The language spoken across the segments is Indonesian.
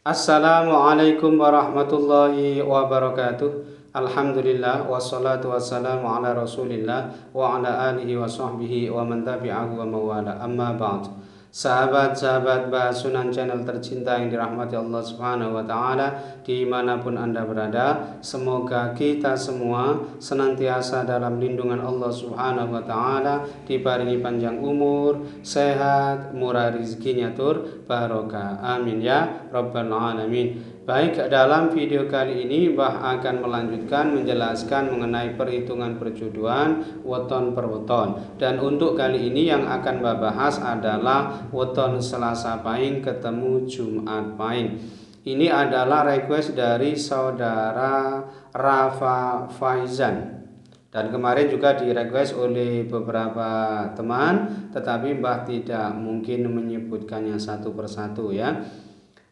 Assalamualaikum warahmatullahi wabarakatuh. Alhamdulillah wassalatu wassalamu ala Rasulillah wa ala alihi wa sahbihi wa man tabi'ahu wa mawala. Amma ba'd. Sahabat-sahabat Bahas Sunan Channel tercinta yang dirahmati Allah Subhanahu wa taala dimanapun Anda berada, semoga kita semua senantiasa dalam lindungan Allah Subhanahu wa taala, diparingi panjang umur, sehat, murah rezekinya tur barokah. Amin ya rabbal alamin. Baik, dalam video kali ini Mbah akan melanjutkan menjelaskan mengenai perhitungan perjodohan weton per weton. Dan untuk kali ini yang akan Mbah bahas adalah weton Selasa Pahing ketemu Jumat Pahing. Ini adalah request dari saudara Rafa Faizan. Dan kemarin juga di request oleh beberapa teman, tetapi Mbah tidak mungkin menyebutkannya satu persatu ya.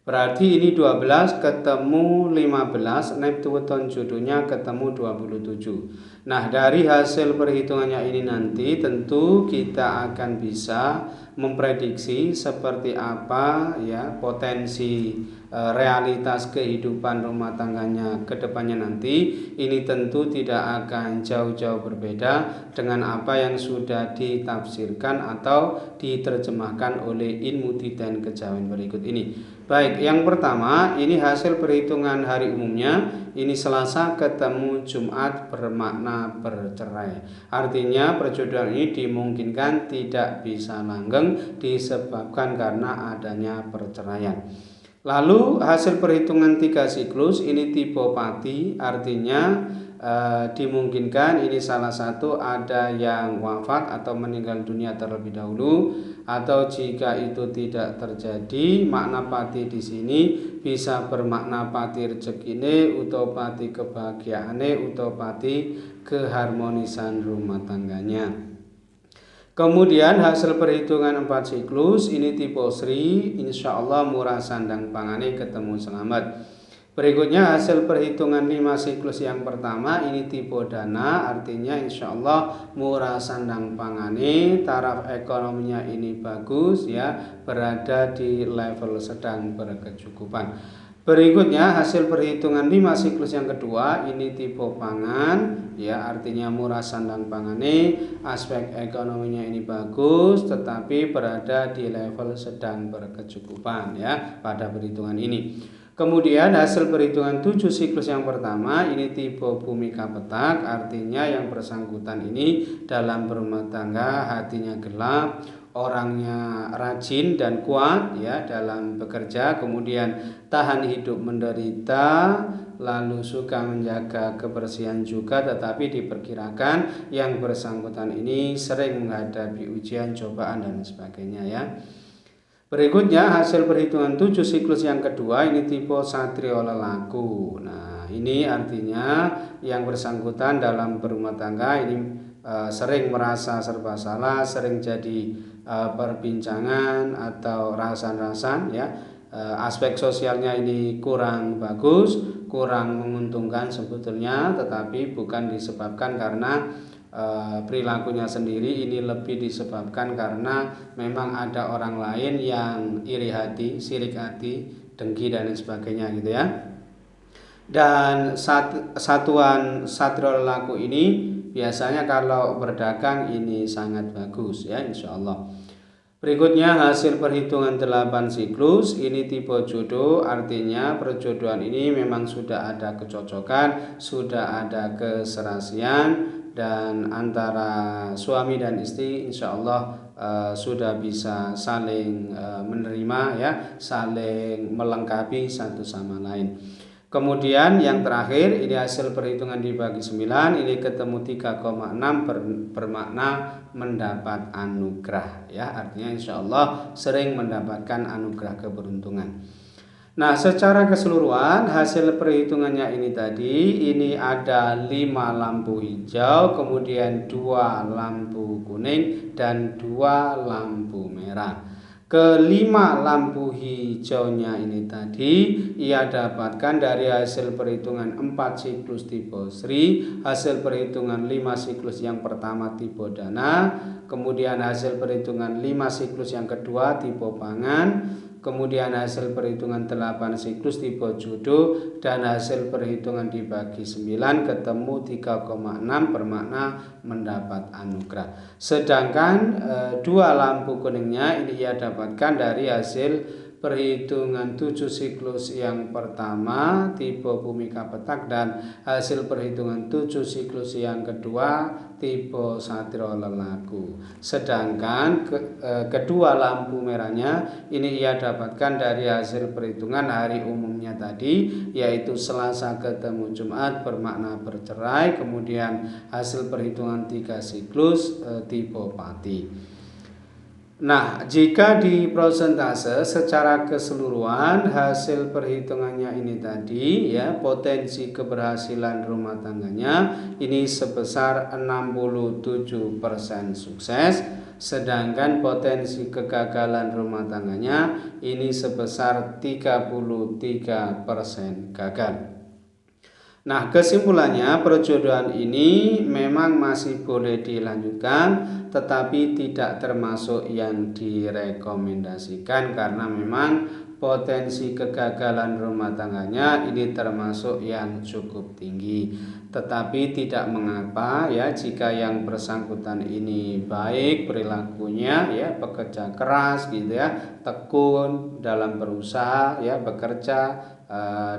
Berarti ini 12 ketemu 15, neptu weton jodohnya ketemu 27. Nah, dari hasil perhitungannya ini nanti tentu kita akan bisa memprediksi seperti apa ya potensi realitas kehidupan rumah tangganya ke depannya nanti. Ini tentu tidak akan jauh-jauh berbeda dengan apa yang sudah ditafsirkan atau diterjemahkan oleh Ilmu Titen Kejawen berikut ini. Baik, yang pertama ini hasil perhitungan hari umumnya. Ini Selasa ketemu Jumat bermakna bercerai. Artinya perjodohan ini dimungkinkan tidak bisa langgeng disebabkan karena adanya perceraian. Lalu hasil perhitungan 3 siklus ini tipe pati, artinya dimungkinkan ini salah satu ada yang wafat atau meninggal dunia terlebih dahulu, atau jika itu tidak terjadi, makna pati di sini bisa bermakna pati rezekine, utawa pati kebahagiaane, utawa pati keharmonisan rumah tangganya. Kemudian hasil perhitungan 4 siklus ini tipe Sri, insya Allah murah sandang pangane ketemu selamat. Berikutnya hasil perhitungan 5 siklus yang pertama ini tipe Dana, artinya insya Allah murah sandang pangane, taraf ekonominya ini bagus ya, berada di level sedang berkecukupan. Berikutnya hasil perhitungan 5 siklus yang kedua ini tipe pangan ya, artinya murah sandang pangane, aspek ekonominya ini bagus tetapi berada di level sedang berkecukupan ya pada perhitungan ini. Kemudian hasil perhitungan 7 siklus yang pertama ini tipe Bhumika Petak, artinya yang bersangkutan ini dalam berumah tangga hatinya gelap, orangnya rajin dan kuat ya dalam bekerja, kemudian tahan hidup menderita, lalu suka menjaga kebersihan juga, tetapi diperkirakan yang bersangkutan ini sering menghadapi ujian, cobaan dan sebagainya ya. Berikutnya hasil perhitungan 7 siklus yang kedua ini tipe Satrio Lelaku. Nah, ini artinya yang bersangkutan dalam berumah tangga ini sering merasa serba salah, sering jadi perbincangan atau rasan-rasan ya. Aspek sosialnya ini kurang bagus, kurang menguntungkan sebetulnya, tetapi bukan disebabkan karena perilakunya sendiri, ini lebih disebabkan karena memang ada orang lain yang iri hati, sirik hati, dengki dan lain sebagainya gitu ya. Dan satuan Satrio Lelaku ini biasanya kalau berdagang ini sangat bagus ya insya Allah. Berikutnya hasil perhitungan 8 siklus ini tipe jodoh, artinya perjodohan ini memang sudah ada kecocokan, sudah ada keserasian, dan antara suami dan istri insya Allah sudah bisa saling menerima ya, saling melengkapi satu sama lain. Kemudian yang terakhir ini hasil perhitungan dibagi 9 ini ketemu 3,6 bermakna mendapat anugerah ya, artinya insya Allah sering mendapatkan anugerah keberuntungan. Nah, secara keseluruhan hasil perhitungannya ini tadi ini ada 5 lampu hijau, kemudian 2 lampu kuning dan 2 lampu merah. Kelima lampu hijaunya ini tadi ia dapatkan dari hasil perhitungan 4 siklus tipe Sri, hasil perhitungan 5 siklus yang pertama tipe Dana, kemudian hasil perhitungan 5 siklus yang kedua tipe Pangan, kemudian hasil perhitungan 8 siklus tipe jodoh, dan hasil perhitungan dibagi 9 ketemu 3,6 bermakna mendapat anugerah. Sedangkan 2 lampu kuningnya ini ia dapatkan dari hasil perhitungan 7 siklus yang pertama tipe Bhumika Petak dan hasil perhitungan 7 siklus yang kedua tipe Satrio Lelaku. Sedangkan kedua lampu merahnya ini ia dapatkan dari hasil perhitungan hari umumnya tadi, yaitu Selasa ketemu Jumat bermakna bercerai, kemudian hasil perhitungan 3 siklus tipe Pati. Nah, jika di prosentase secara keseluruhan hasil perhitungannya ini tadi ya, potensi keberhasilan rumah tangganya ini sebesar 67% sukses, sedangkan potensi kegagalan rumah tangganya ini sebesar 33% gagal. Nah, kesimpulannya perjodohan ini memang masih boleh dilanjutkan, tetapi tidak termasuk yang direkomendasikan karena memang potensi kegagalan rumah tangganya ini termasuk yang cukup tinggi. Tetapi tidak mengapa ya jika yang bersangkutan ini baik perilakunya ya, bekerja keras gitu ya, tekun dalam berusaha ya, bekerja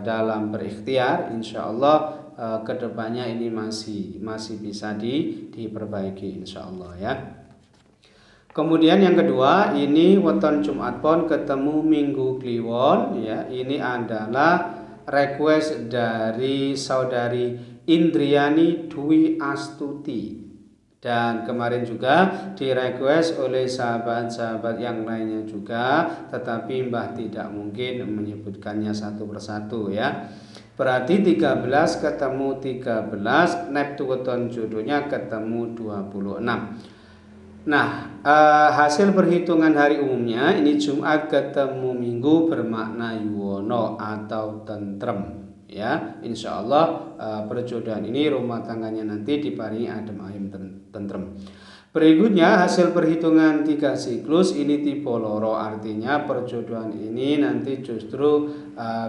dalam berikhtiar, insya Allah kedepannya ini masih bisa diperbaiki insya Allah ya. Kemudian yang kedua ini weton Jumat Pon ketemu Minggu Kliwon ya, ini adalah request dari saudari Indriani Dwi Astuti. Dan kemarin juga di request oleh sahabat-sahabat yang lainnya juga, tetapi Mbah tidak mungkin menyebutkannya satu persatu ya. Berarti 13 ketemu 13, Neptuton jodohnya ketemu 26. Nah, hasil perhitungan hari umumnya ini Jumat ketemu Minggu bermakna yuwono atau tentrem. Ya, insya Allah perjodohan ini rumah tangganya nanti diparingi adem ayem tentrem. Berikutnya hasil perhitungan 3 siklus ini tipe loro, artinya perjodohan ini nanti justru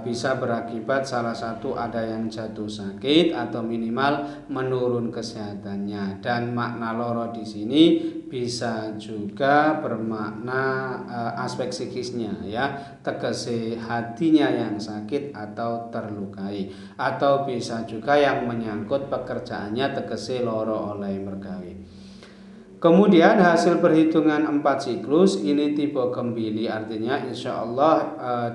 bisa berakibat salah satu ada yang jatuh sakit atau minimal menurun kesehatannya, dan makna loro di sini bisa juga bermakna aspek psikisnya ya, tegese hatinya yang sakit atau terlukai, atau bisa juga yang menyangkut pekerjaannya tegese loro oleh mergawe. Kemudian hasil perhitungan 4 siklus ini tipe Gembili, artinya insya Allah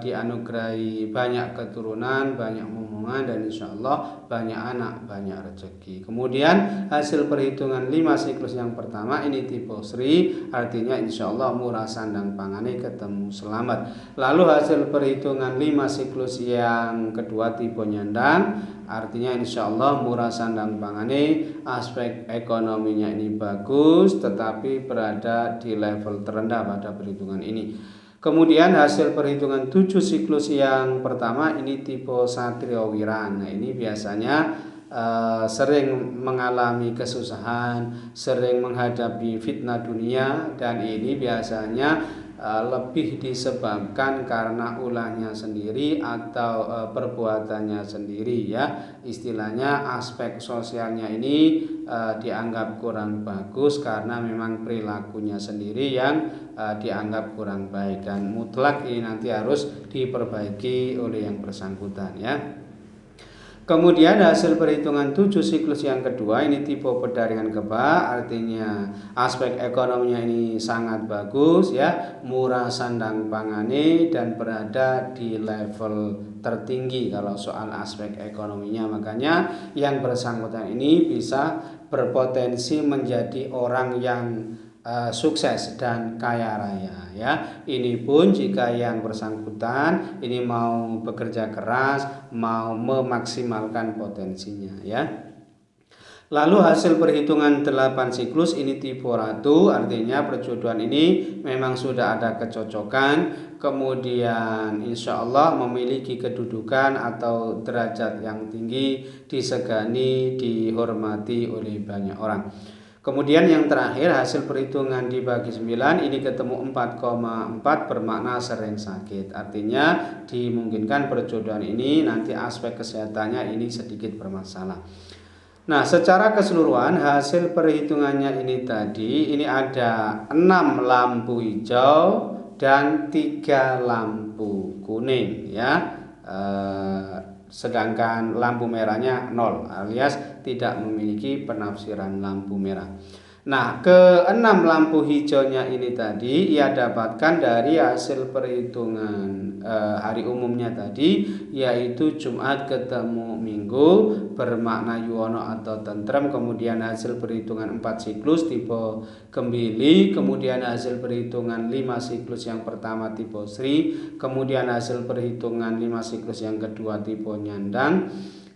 dianugerahi banyak keturunan, banyak momongan, dan insya Allah banyak anak, banyak rezeki. Kemudian hasil perhitungan 5 siklus yang pertama ini tipe Sri, artinya insya Allah murah sandang pangane ketemu selamat. Lalu hasil perhitungan 5 siklus yang kedua tipe Nyandang, artinya insya Allah murah sandang pangane, aspek ekonominya ini bagus tetapi berada di level terendah pada perhitungan ini. Kemudian hasil perhitungan 7 siklus yang pertama ini tipe Satrio Wiran. Nah, ini biasanya sering mengalami kesusahan, sering menghadapi fitnah dunia, dan ini biasanya lebih disebabkan karena ulahnya sendiri atau perbuatannya sendiri ya. Istilahnya aspek sosialnya ini dianggap kurang bagus karena memang perilakunya sendiri yang dianggap kurang baik, dan mutlak ini nanti harus diperbaiki oleh yang bersangkutan ya. Kemudian hasil perhitungan 7 siklus yang kedua ini tipe Pedaringan Keba, artinya aspek ekonominya ini sangat bagus ya, murah sandang pangane, dan berada di level tertinggi kalau soal aspek ekonominya. Makanya yang bersangkutan ini bisa berpotensi menjadi orang yang sukses dan kaya raya ya. Ini pun jika yang bersangkutan ini mau bekerja keras, mau memaksimalkan potensinya ya. Lalu hasil perhitungan 8 siklus ini tipe Ratu, artinya perjodohan ini memang sudah ada kecocokan, kemudian insya Allah memiliki kedudukan atau derajat yang tinggi, disegani, dihormati oleh banyak orang. Kemudian yang terakhir hasil perhitungan dibagi 9 ini ketemu 4,4 bermakna sering sakit. Artinya dimungkinkan perjodohan ini nanti aspek kesehatannya ini sedikit bermasalah. Nah, secara keseluruhan hasil perhitungannya ini tadi ini ada 6 lampu hijau dan 3 lampu kuning ya. Sedangkan lampu merahnya 0 alias tidak memiliki penafsiran lampu merah. Nah, ke-6 lampu hijaunya ini tadi ia dapatkan dari hasil perhitungan hari umumnya tadi, yaitu Jumat ketemu Minggu bermakna yuwono atau tentrem, kemudian hasil perhitungan 4 siklus tipe Gembili, kemudian hasil perhitungan 5 siklus yang pertama tipe Sri, kemudian hasil perhitungan 5 siklus yang kedua tipe Nyandang,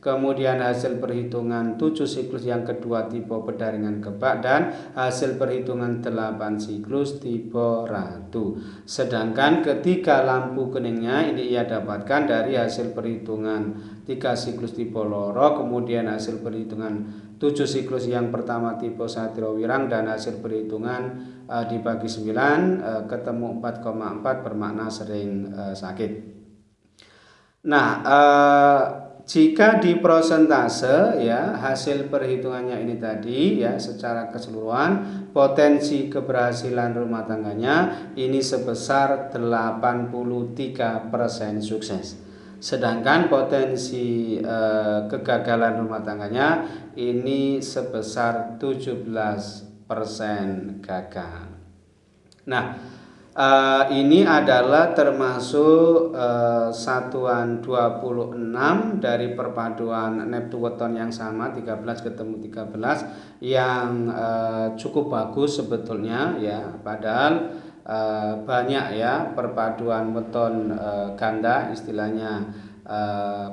kemudian hasil perhitungan 7 siklus yang kedua tipe Pedaringan Kebak, dan hasil perhitungan 8 siklus tipe Ratu. Sedangkan ketiga lampu kuningnya ini ia dapatkan dari hasil perhitungan 3 siklus tipe Loro, kemudian hasil perhitungan 7 siklus yang pertama tipe Satrio Wirang, dan hasil perhitungan dibagi 9 ketemu 4,4 bermakna sering sakit. Nah, jika di prosentase ya hasil perhitungannya ini tadi ya secara keseluruhan potensi keberhasilan rumah tangganya ini sebesar 83% sukses. Sedangkan potensi kegagalan rumah tangganya ini sebesar 17% gagal. Nah, ini adalah termasuk satuan 26 dari perpaduan Neptu Weton yang sama 13 ketemu 13 yang cukup bagus sebetulnya ya, padahal banyak ya perpaduan weton ganda istilahnya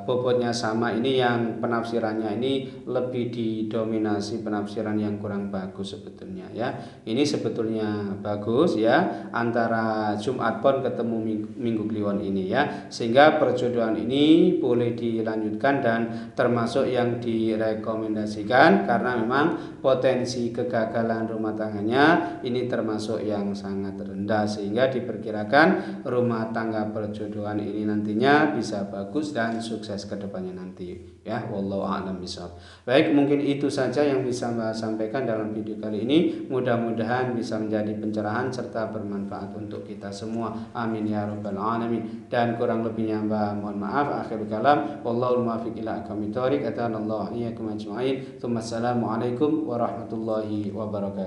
bobotnya sama ini yang penafsirannya ini lebih didominasi penafsiran yang kurang bagus sebetulnya ya. Ini sebetulnya bagus ya antara Jumat Pon ketemu Minggu Kliwon ini ya, sehingga perjodohan ini boleh dilanjutkan dan termasuk yang direkomendasikan karena memang potensi kegagalan rumah tangganya ini termasuk yang sangat rendah, sehingga diperkirakan rumah tangga perjodohan ini nantinya bisa bagus dan sukses ke depannya nanti ya. Wallahu a'lam bishawab. Baik, mungkin itu saja yang bisa Mbak sampaikan dalam video kali ini. Mudah-mudahan bisa menjadi pencerahan serta bermanfaat untuk kita semua. Amin ya rabbal alamin. Dan kurang lebihnya Mbak mohon maaf. Akhirul kalam, wallahul muwaffiq ila aqwamit thoriq. Atanallahu iyyakum ajma'in. Assalamualaikum warahmatullahi wabarakatuh.